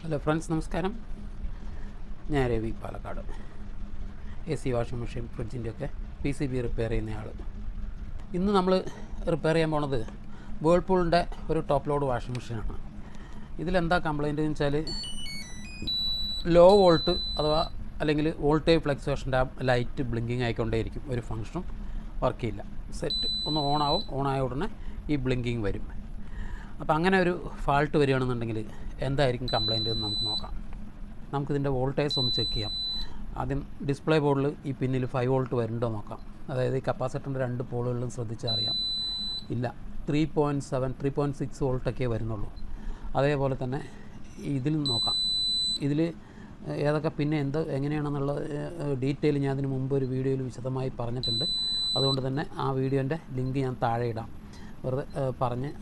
Hello friends, നമസ്കാരം. ഞാൻ Ravi, Palakkad. AC washing machine, ഫ്രിഡ്ജിൻ്റെയൊക്കെ PCB റിപ്പയർ ചെയ്യുന്നയാൾ. ഇന്ന് നമ്മൾ റിപ്പയർ ചെയ്യാൻ പോണത് വേൾപൂളിൻ്റെ ഒരു ടോപ്പ് ലോഡ് വാഷിംഗ് മെഷീനാണ്. ഇതിലെന്താ കംപ്ലയിൻ്റ് എന്ന് വെച്ചാൽ, ലോ വോൾട്ട് അഥവാ അല്ലെങ്കിൽ വോൾട്ടേജ് ഫ്ലക്ച്വേഷൻ്റെ ലൈറ്റ് ബ്ലിങ്കിങ് ആയിക്കൊണ്ടേയിരിക്കും. ഒരു ഫങ്ഷനും വർക്ക് ചെയ്യില്ല. സെറ്റ് ഒന്ന് ഓണാവും, ഓണായ ഉടനെ ഈ ബ്ലിങ്കിങ് വരും. അപ്പോൾ അങ്ങനെ ഒരു ഫാൾട്ട് വരികയാണെന്നുണ്ടെങ്കിൽ എന്തായിരിക്കും കംപ്ലയിൻ്റ് എന്ന് നമുക്ക് നോക്കാം. നമുക്കിതിൻ്റെ വോൾട്ടേജ് ഒന്ന് ചെക്ക് ചെയ്യാം. ആദ്യം ഡിസ്പ്ലേ ബോർഡിൽ ഈ പിന്നിൽ 5 വോൾട്ട് വരുന്നുണ്ടോ നോക്കാം. അതായത് ഈ കപ്പാസിറ്ററിൻ്റെ 2 പോളുകളിലും ശ്രദ്ധിച്ചാൽ അറിയാം, ഇല്ല, 3.7 3.6 വോൾട്ടൊക്കെ വരുന്നുള്ളൂ. അതേപോലെ തന്നെ ഇതിൽ നോക്കാം. ഇതിൽ ഏതൊക്കെ പിന്നെ എങ്ങനെയാണെന്നുള്ള ഡീറ്റെയിൽ ഞാൻ അതിന് മുമ്പ് ഒരു വീഡിയോയിൽ വിശദമായി പറഞ്ഞിട്ടുണ്ട്. അതുകൊണ്ട് തന്നെ ആ വീഡിയോൻ്റെ ലിങ്ക് ഞാൻ താഴെ ഇടാം. വെറുതെ പറഞ്ഞ്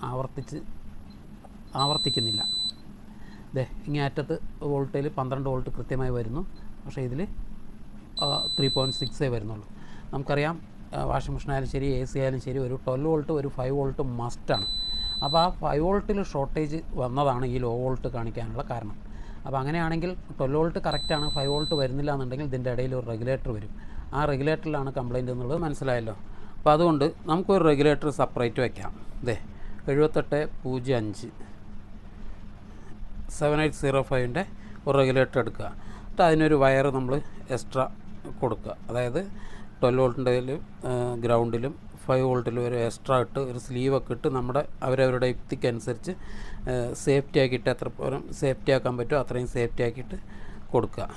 ആവർത്തിക്കുന്നില്ല. ഇങ്ങേ അറ്റത്ത് വോൾട്ടേജ് 12 വോൾട്ട് കൃത്യമായി വരുന്നു. പക്ഷേ ഇതിൽ 3.6 വരുന്നുള്ളൂ. നമുക്കറിയാം, വാഷിംഗ് മെഷീൻ ആയാലും ശരി, AC ആയാലും ശരി, ഒരു 12 വോൾട്ട് ഒരു 5 വോൾട്ട് മസ്റ്റാണ്. അപ്പോൾ ആ 5 വോൾട്ടിൽ ഷോർട്ടേജ് വന്നതാണ് ഈ ലോ വോൾട്ട് കാണിക്കാനുള്ള കാരണം. അപ്പോൾ അങ്ങനെയാണെങ്കിൽ 12 വോൾട്ട് കറക്റ്റാണ്, 5 വോൾട്ട് വരുന്നില്ല എന്നുണ്ടെങ്കിൽ ഇതിൻ്റെ ഇടയിൽ ഒരു റെഗുലേറ്റർ വരും. ആ റെഗുലേറ്ററിലാണ് കംപ്ലയിൻ്റ് എന്നുള്ളത് മനസ്സിലായല്ലോ. അപ്പോൾ അതുകൊണ്ട് നമുക്കൊരു റെഗുലേറ്റർ സെപ്പറേറ്റ് വയ്ക്കാം. 7805 7805ൻ്റെ ഒരു റെഗുലേറ്റർ എടുക്കുക. എന്നിട്ട് അതിനൊരു വയർ നമ്മൾ എക്സ്ട്രാ കൊടുക്കുക. അതായത് 12 വോൾട്ടിൻ്റെയിലും ഗ്രൗണ്ടിലും 5 വോൾട്ടിലും ഒരു എക്സ്ട്രാ ഇട്ട് ഒരു സ്ലീവൊക്കെ ഇട്ട് അവരവരുടെ യുക്തിക്കനുസരിച്ച് സേഫ്റ്റി ആക്കിയിട്ട് എത്ര പോലും സേഫ്റ്റി ആക്കാൻ പറ്റുമോ അത്രയും സേഫ്റ്റി ആക്കിയിട്ട് കൊടുക്കുക.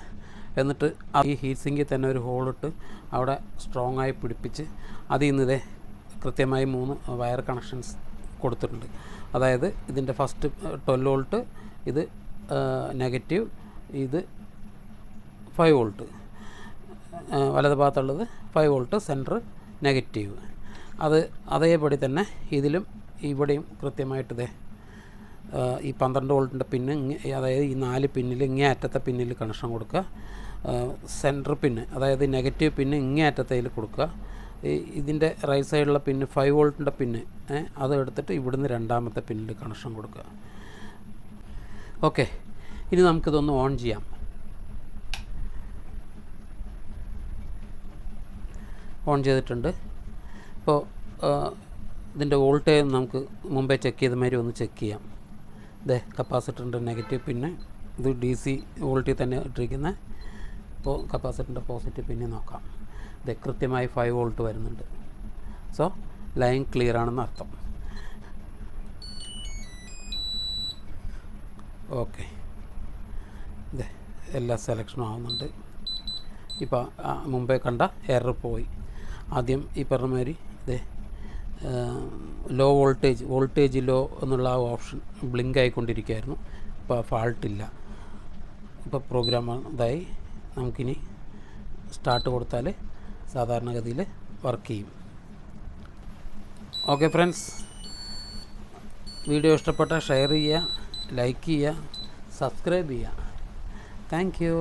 എന്നിട്ട് ഈ ഹീറ്റ് സിങ്കിൽ തന്നെ ഒരു ഹോളിട്ട് അവിടെ സ്ട്രോങ് ആയി പിടിപ്പിച്ച് അതിൽ നിന്ന് കൃത്യമായി 3 വയർ കണക്ഷൻസ് കൊടുത്തിട്ടുണ്ട്. അതായത് ഇതിൻ്റെ ഫസ്റ്റ് 12 വോൾട്ട്, ഇത് നെഗറ്റീവ്, ഇത് 5 വോൾട്ട്, വലത് ഭാഗത്തുള്ളത് 5 വോൾട്ട്, സെൻറ്റർ നെഗറ്റീവ്. അതേപടി തന്നെ ഇതിലും ഇവിടെയും കൃത്യമായിട്ട് ഈ 12 വോൾട്ടിൻ്റെ പിന്ന്, അതായത് ഈ 4 പിന്നിൽ ഇങ്ങേ അറ്റത്തെ പിന്നിൽ കണക്ഷൻ കൊടുക്കുക. സെൻറ്റർ പിന്ന്, അതായത് നെഗറ്റീവ് പിന്ന് ഇങ്ങേ അറ്റത്തയിൽ കൊടുക്കുക. ഇതിൻ്റെ റൈറ്റ് സൈഡിലുള്ള പിന്ന് 5 വോൾട്ടിൻ്റെ പിന്ന് അത് എടുത്തിട്ട് ഇവിടുന്ന് രണ്ടാമത്തെ പിന്നിൽ കണക്ഷൻ കൊടുക്കുക. ഓക്കെ, ഇനി നമുക്കിതൊന്ന് ഓൺ ചെയ്യാം. ഓൺ ചെയ്തിട്ടുണ്ട്. ഇപ്പോൾ ഇതിൻ്റെ വോൾട്ടേജ് നമുക്ക് മുമ്പേ ചെക്ക് ചെയ്ത മാതിരി ഒന്ന് ചെക്ക് ചെയ്യാം. കപ്പാസിറ്ററിൻ്റെ നെഗറ്റീവ് പിന്നെ ഇത് DC വോൾട്ടിൽ തന്നെ ഇട്ടിരിക്കുന്നത്. ഇപ്പോൾ കപ്പാസിറ്ററിൻ്റെ പോസിറ്റീവ് പിന്നെ നോക്കാം. കൃത്യമായി 5 വോൾട്ട് വരുന്നുണ്ട്. സോ ലൈൻ ക്ലിയർ ആണെന്ന് അർത്ഥം. ഓക്കെ, എല്ലാ സെലക്ഷനും ആവുന്നുണ്ട്. ഇപ്പോൾ മുമ്പേ കണ്ട എറർ പോയി. ആദ്യം ഈ പറഞ്ഞ മാതിരി ലോ വോൾട്ടേജ് ലോ എന്നുള്ള ആ ഓപ്ഷൻ ബ്ലിങ്ക് ആയിക്കൊണ്ടിരിക്കുകയായിരുന്നു. ഇപ്പോൾ ഫാൾട്ടില്ല. ഇപ്പോൾ പ്രോഗ്രാം ഇതായി. നമുക്കിനി സ്റ്റാർട്ട് കൊടുത്താൽ സാധാരണഗതിയിൽ വർക്ക് ചെയ്യും. ഓക്കെ ഫ്രണ്ട്സ്, വീഡിയോ ഇഷ്ടപ്പെട്ടാൽ ഷെയർ ചെയ്യുക, ലൈക്ക് ചെയ്യുക, സബ്സ്ക്രൈബ് ചെയ്യുക. Thank you.